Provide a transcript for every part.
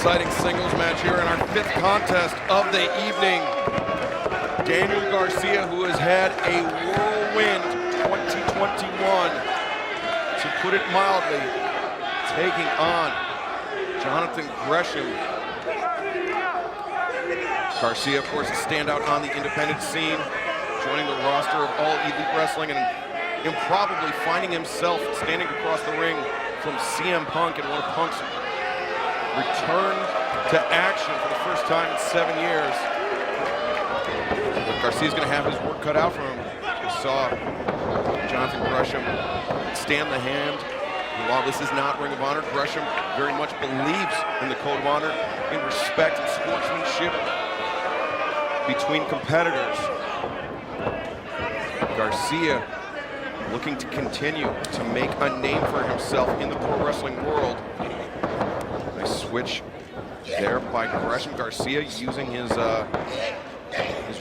exciting singles match here in our 5th contest of the evening. Daniel Garcia, who has had a whirlwind 2021, to put it mildly, taking on Jonathan Gresham. Garcia, of course, a standout on the independent scene, joining the roster of All Elite Wrestling and improbably finding himself standing across the ring from CM Punk in one of Punk's return to action for the first time in 7 years. But Garcia's going to have his work cut out for him. We saw Jonathan Gresham stand the hand. And while this is not Ring of Honor, Gresham very much believes in the Code of Honor, in respect and sportsmanship between competitors. Garcia looking to continue to make a name for himself in the pro wrestling world. Nice switch there by Gresham. Garcia using his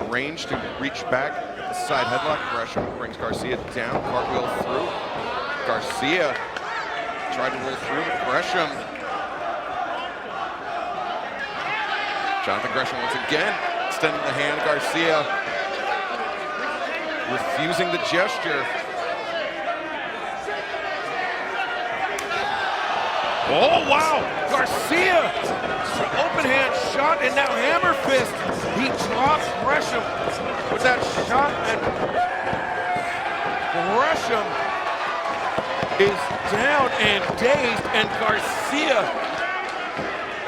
range to reach back at the side headlock. Gresham brings Garcia down, cartwheel through. Garcia tried to roll through. Gresham. Jonathan Gresham once again extending the hand. Garcia refusing the gesture. Oh, wow! Garcia! Open hand shot and now hammer fist. He drops Gresham with that shot, and Gresham is down and dazed, and Garcia,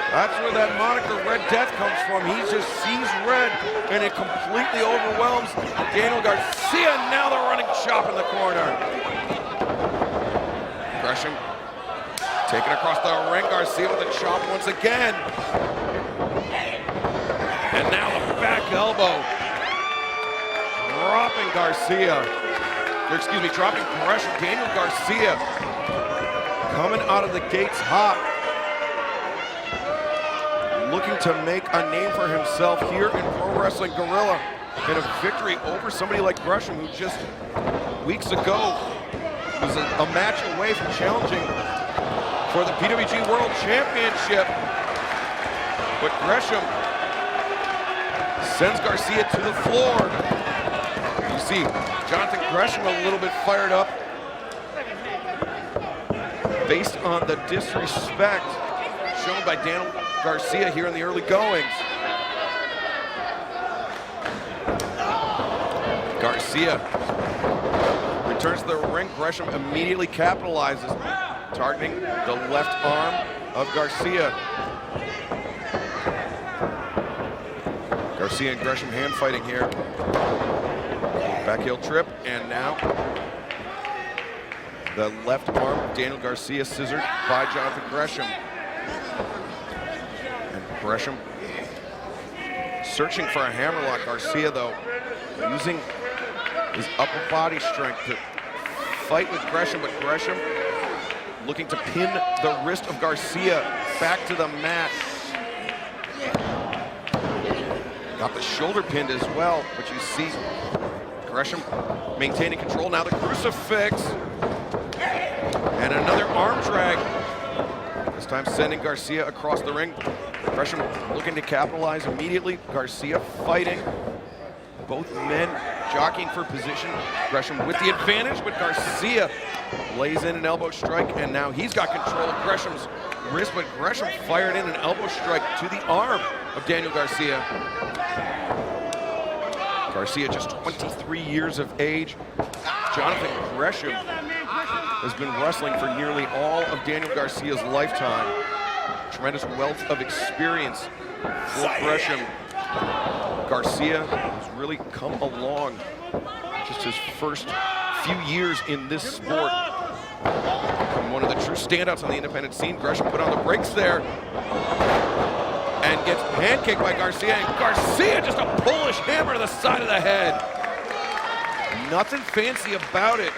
that's where that moniker Red Death comes from. He just sees red and it completely overwhelms Daniel Garcia. Now the running chop in the corner. Gresham taken across the ring. Garcia with a chop once again. And now the back elbow. Dropping Garcia. Excuse me, dropping Gresham. Daniel Garcia coming out of the gates hot. Looking to make a name for himself here in Pro Wrestling Guerrilla. And a victory over somebody like Gresham, who just weeks ago was a match away from challenging for the PWG World Championship. But Gresham sends Garcia to the floor. You see Jonathan Gresham a little bit fired up based on the disrespect shown by Daniel Garcia here in the early goings. Garcia returns to the ring. Gresham immediately capitalizes, targeting the left arm of Garcia. Garcia and Gresham hand fighting here. Back heel trip, and now the left arm of Daniel Garcia scissored by Jonathan Gresham. And Gresham searching for a hammerlock. Garcia, though, using his upper body strength to fight with Gresham, but Gresham looking to pin the wrist of Garcia back to the mat. Got the shoulder pinned as well, but you see Gresham maintaining control. Now the crucifix. And another arm drag. This time sending Garcia across the ring. Gresham looking to capitalize immediately. Garcia fighting. Both men jockeying for position. Gresham with the advantage, but Garcia lays in an elbow strike, and now he's got control of Gresham's wrist, but Gresham fired in an elbow strike to the arm of Daniel Garcia. Garcia just 23 years of age. Jonathan Gresham has been wrestling for nearly all of Daniel Garcia's lifetime. Tremendous wealth of experience for Gresham. Garcia has really come along just his first few years in this sport. From one of the true standouts on the independent scene. Gresham put on the brakes there and gets pancaked by Garcia. And Garcia just a Polish hammer to the side of the head. Nothing fancy about it.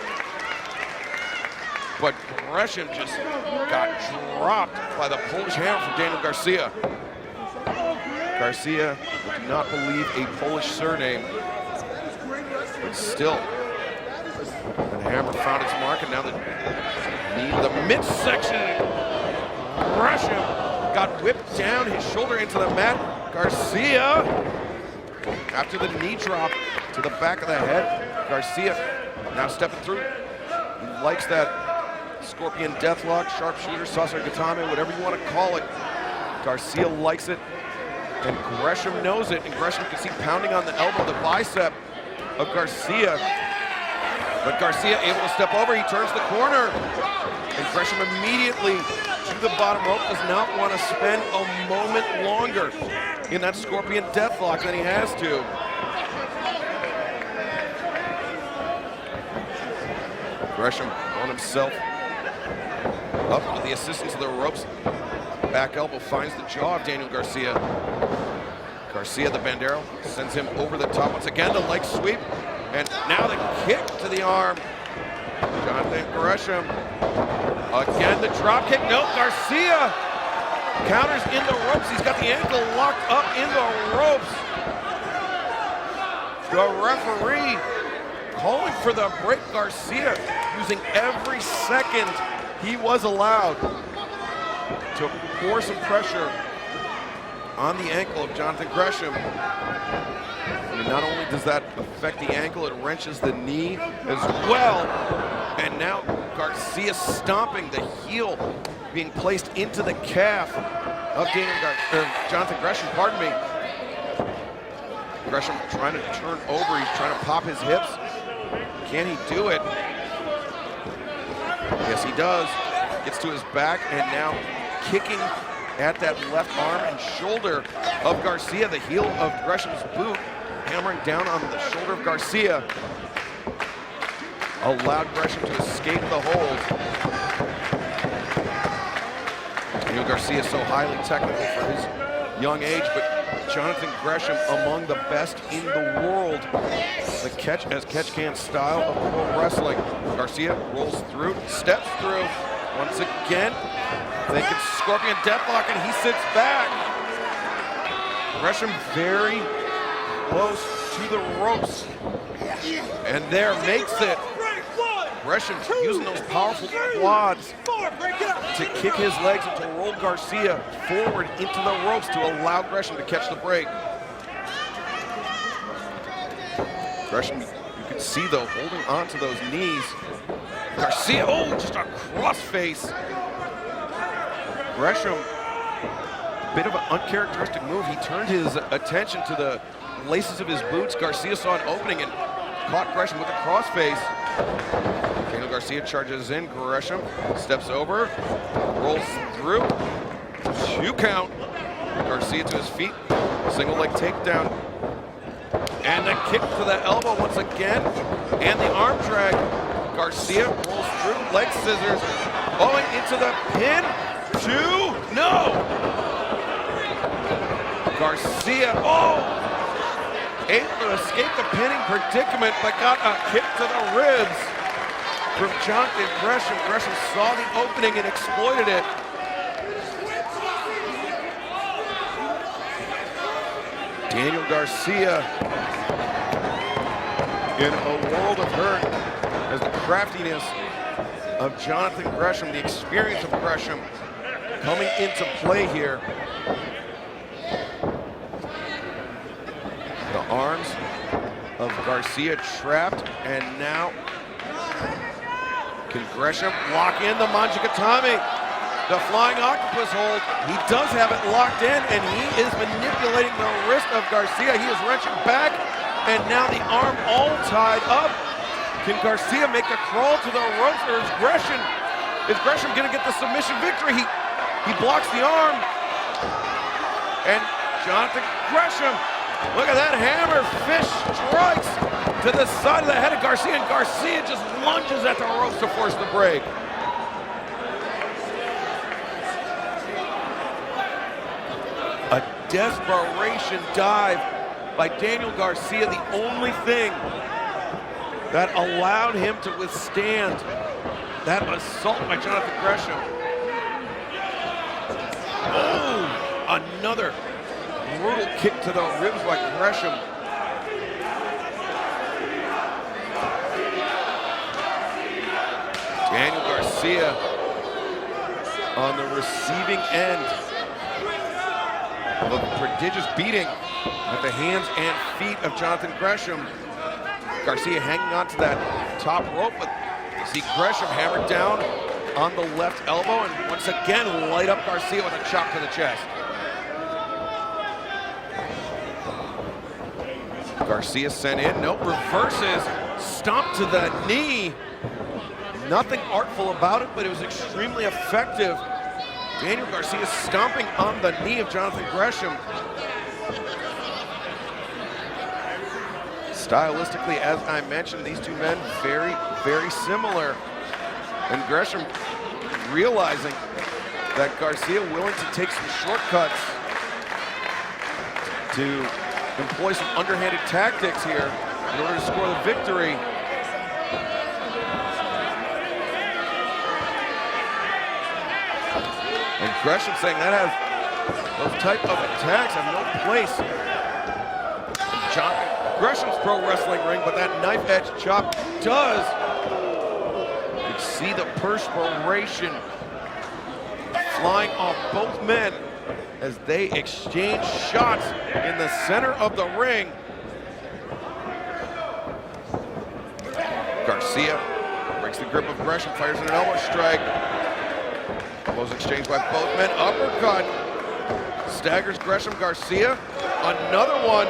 But Gresham just got dropped by the Polish hammer from Daniel Garcia. Garcia did not believe a Polish surname, but still, the hammer found its mark, and now the knee to the midsection. Gresham got whipped down, his shoulder into the mat. Garcia, after the knee drop to the back of the head, Garcia now stepping through. He likes that scorpion deathlock, sharpshooter, saucer gatame, whatever you want to call it. Garcia likes it, and Gresham knows it, and Gresham can see pounding on the elbow, the bicep of Garcia. But Garcia able to step over, he turns the corner, and Gresham immediately to the bottom rope, does not want to spend a moment longer in that scorpion deathlock than he has to. Gresham on himself, up with the assistance of the ropes. Back elbow finds the jaw of Daniel Garcia. Garcia, the bandero, sends him over the top once again, the leg sweep, and now the kick to the arm. Jonathan Gresham, again the drop kick, no, Garcia counters in the ropes, he's got the ankle locked up in the ropes. The referee calling for the break. Garcia using every second he was allowed to pour some pressure on the ankle of Jonathan Gresham. And not only does that affect the ankle, it wrenches the knee as well. And now Garcia stomping, the heel being placed into the calf of Jonathan Gresham, pardon me. Gresham trying to turn over, he's trying to pop his hips. Can he do it? Yes, he does. Gets to his back, and now kicking at that left arm and shoulder of Garcia, the heel of Gresham's boot, hammering down on the shoulder of Garcia. Allowed Gresham to escape the hold. Daniel Garcia is so highly technical for his young age, but Jonathan Gresham among the best in the world. The catch can style of pro wrestling. Garcia rolls through, steps through, once again, thinking scorpion deathlock, and he sits back. Gresham very close to the ropes, and there makes it. Gresham using those powerful quads to kick his legs and to roll Garcia forward into the ropes to allow Gresham to catch the break. Gresham, you can see though, holding on to those knees. Garcia, oh, just a crossface. Gresham, bit of an uncharacteristic move. He turned his attention to the laces of his boots. Garcia saw an opening and caught Gresham with a crossface. Daniel Garcia charges in. Gresham steps over, rolls through. 2 count. Garcia to his feet. Single leg takedown. And the kick to the elbow once again. And the arm drag. Garcia rolls through. Leg scissors. Going into the pin. 2. No! Garcia, oh! Able to escape the pinning predicament, but got a kick to the ribs from Jonathan Gresham. Gresham saw the opening and exploited it. Daniel Garcia in a world of hurt as the craftiness of Jonathan Gresham, the experience of Gresham coming into play here. The arms of Garcia trapped, and now can Gresham lock in the Manjigatame, the flying octopus hold. He does have it locked in, and he is manipulating the wrist of Garcia. He is wrenching back, and now the arm all tied up. Can Garcia make the crawl to the ropes, or is Gresham gonna get the submission victory? He blocks the arm, and Jonathan Gresham, look at that hammer fist strikes to the side of the head of Garcia, and Garcia just lunges at the ropes to force the break. A desperation dive by Daniel Garcia, the only thing that allowed him to withstand that assault by Jonathan Gresham. Oh, another brutal kick to the ribs by Gresham. Daniel Garcia on the receiving end of a prodigious beating at the hands and feet of Jonathan Gresham. Garcia hanging on to that top rope, but you see Gresham hammered down on the left elbow and once again light up Garcia with a chop to the chest. Garcia sent in, no, reverses, stomp to the knee. Nothing artful about it, but it was extremely effective. Daniel Garcia stomping on the knee of Jonathan Gresham. Stylistically, as I mentioned, these two men very, very similar. And Gresham realizing that Garcia willing to take some shortcuts to employ some underhanded tactics here in order to score the victory. And Gresham saying that has those type of attacks have no place in Gresham's pro wrestling ring, but that knife edge chop does. You can see the perspiration flying off both men as they exchange shots in the center of the ring. Garcia breaks the grip of Gresham, fires in an elbow strike. Elbows exchanged by both men. Uppercut. Staggers Gresham. Garcia. Another one.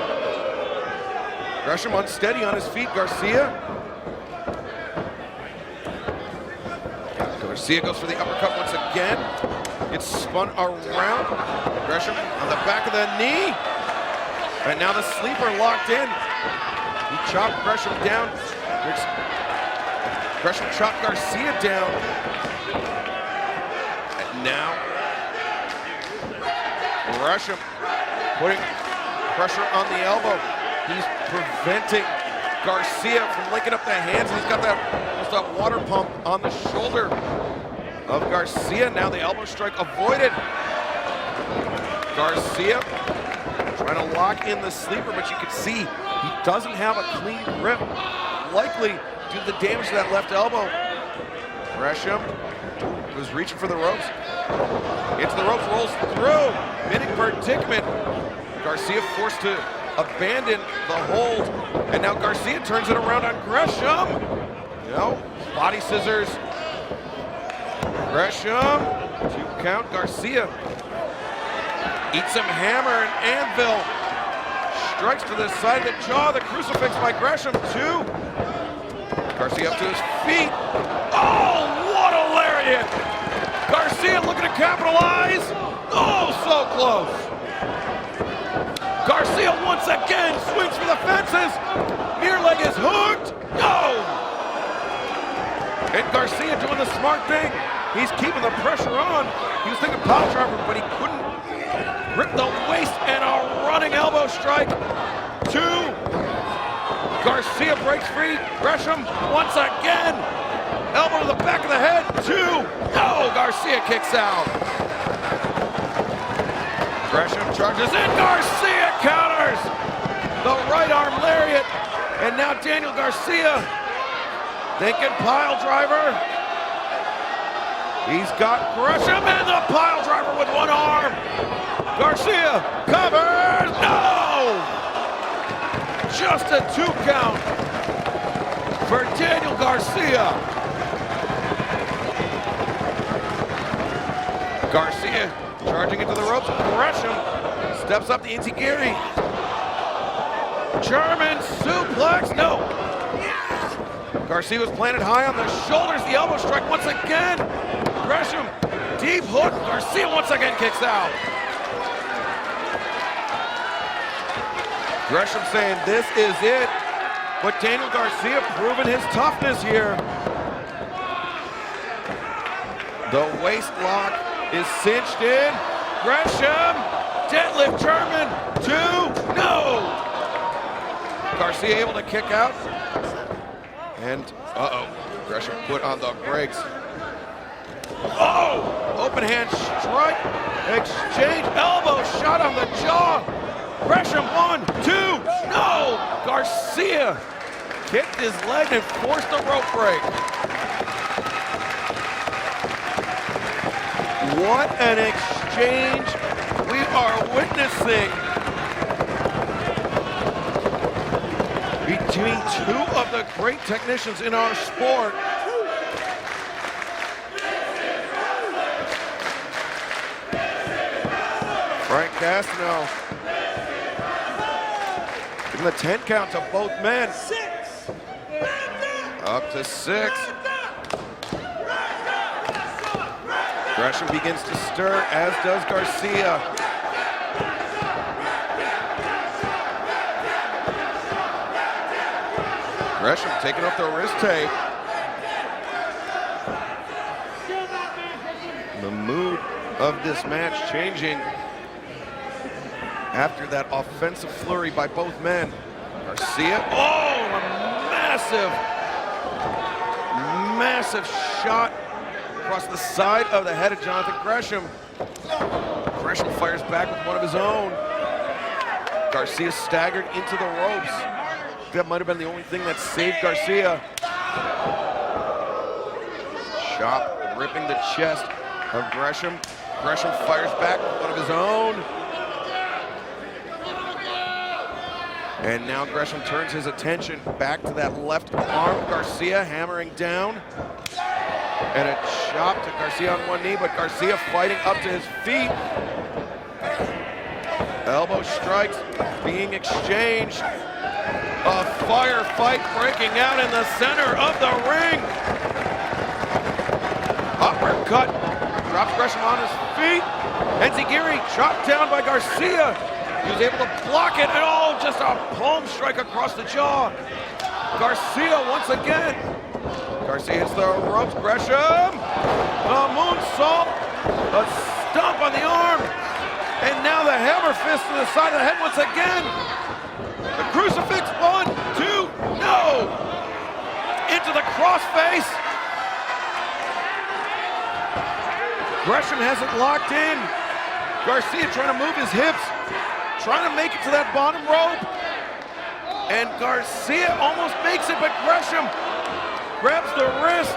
Gresham unsteady on his feet. Garcia. Garcia goes for the uppercut once again. Gets spun around. Gresham on the back of the knee. And now the sleeper locked in. He chopped Gresham down. Gresham chopped Garcia down. And now Gresham putting pressure on the elbow. He's preventing Garcia from linking up the hands. He's got that almost a water pump on the shoulder of Garcia. Now the elbow strike avoided. Garcia trying to lock in the sleeper, but you can see he doesn't have a clean grip. Likely due to the damage to that left elbow. Gresham was reaching for the ropes. Into the ropes, rolls through. Minute predicament. Garcia forced to abandon the hold. And now Garcia turns it around on Gresham. No, body scissors. Gresham, 2 count. Garcia eats some hammer and anvil. Strikes to the side of the jaw. The crucifix by Gresham, 2. Garcia up to his feet. Oh, what a lariat! Garcia looking to capitalize. Oh, so close. Garcia once again swings for the fences. Near leg is hooked. No! And Garcia doing the smart thing. He's keeping the pressure on. He was thinking pile driver, but he couldn't grip the waist, and a running elbow strike. 2. Garcia breaks free. Gresham once again. Elbow to the back of the head. 2. No, Garcia kicks out. Gresham charges in. Garcia counters. The right arm lariat. And now Daniel Garcia thinking pile driver. He's got Gresham and the pile driver with one arm. Garcia covers. No! Just a 2 count for Daniel Garcia. Garcia charging into the ropes. Gresham steps up the enziguri. German suplex. No. Garcia was planted high on the shoulders. The elbow strike once again. Gresham deep hook. Garcia once again kicks out. Gresham saying this is it, but Daniel Garcia proving his toughness here. The waist lock is cinched in. Gresham, deadlift German, 2, no! Garcia able to kick out. And, Gresham put on the brakes. Oh, open hand strike, exchange, elbow shot on the jaw. Gresham 1, 2, no! Garcia kicked his leg and forced a rope break. What an exchange we we are witnessing between two of the great technicians in our sport. Frank Castano giving the 10 count to both men. Up to 6. Gresham begins to stir, as does Garcia. Gresham taking off the wrist tape. The mood of this match changing after that offensive flurry by both men. Garcia, oh, a massive shot across the side of the head of Jonathan Gresham. Gresham fires back with one of his own. Garcia staggered into the ropes. That might have been the only thing that saved Garcia. Chop ripping the chest of Gresham. Gresham fires back with one of his own. And now Gresham turns his attention back to that left arm. Garcia hammering down. And a chop to Garcia on one knee, but Garcia fighting up to his feet. Elbow strikes being exchanged. A firefight breaking out in the center of the ring. Uppercut drops Gresham on his feet. Enziguri chopped down by Garcia. He was able to block it, and oh, just a palm strike across the jaw. Garcia once again. Garcia hits the ropes. Gresham, a moonsault, a stomp on the arm, and now the hammer fist to the side of the head once again. The crucifix, 1, 2, no! Into the crossface. Gresham has it locked in. Garcia trying to move his hips, trying to make it to that bottom rope. And Garcia almost makes it, but Gresham grabs the wrist.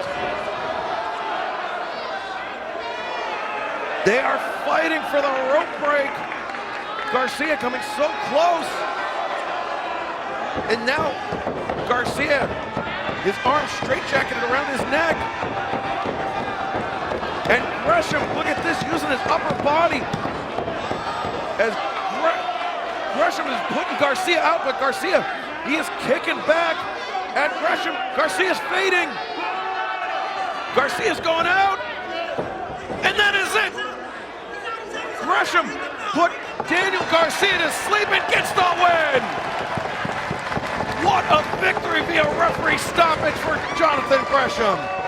They are fighting for the rope break. Garcia coming so close. And now Garcia, his arm straitjacketed around his neck. And Gresham, look at this, using his upper body. As Gresham is putting Garcia out, but Garcia, he is kicking back at Gresham. Garcia's fading. Garcia's going out. And that is it. Gresham put Daniel Garcia to sleep and gets the win. What a victory via referee stoppage for Jonathan Gresham.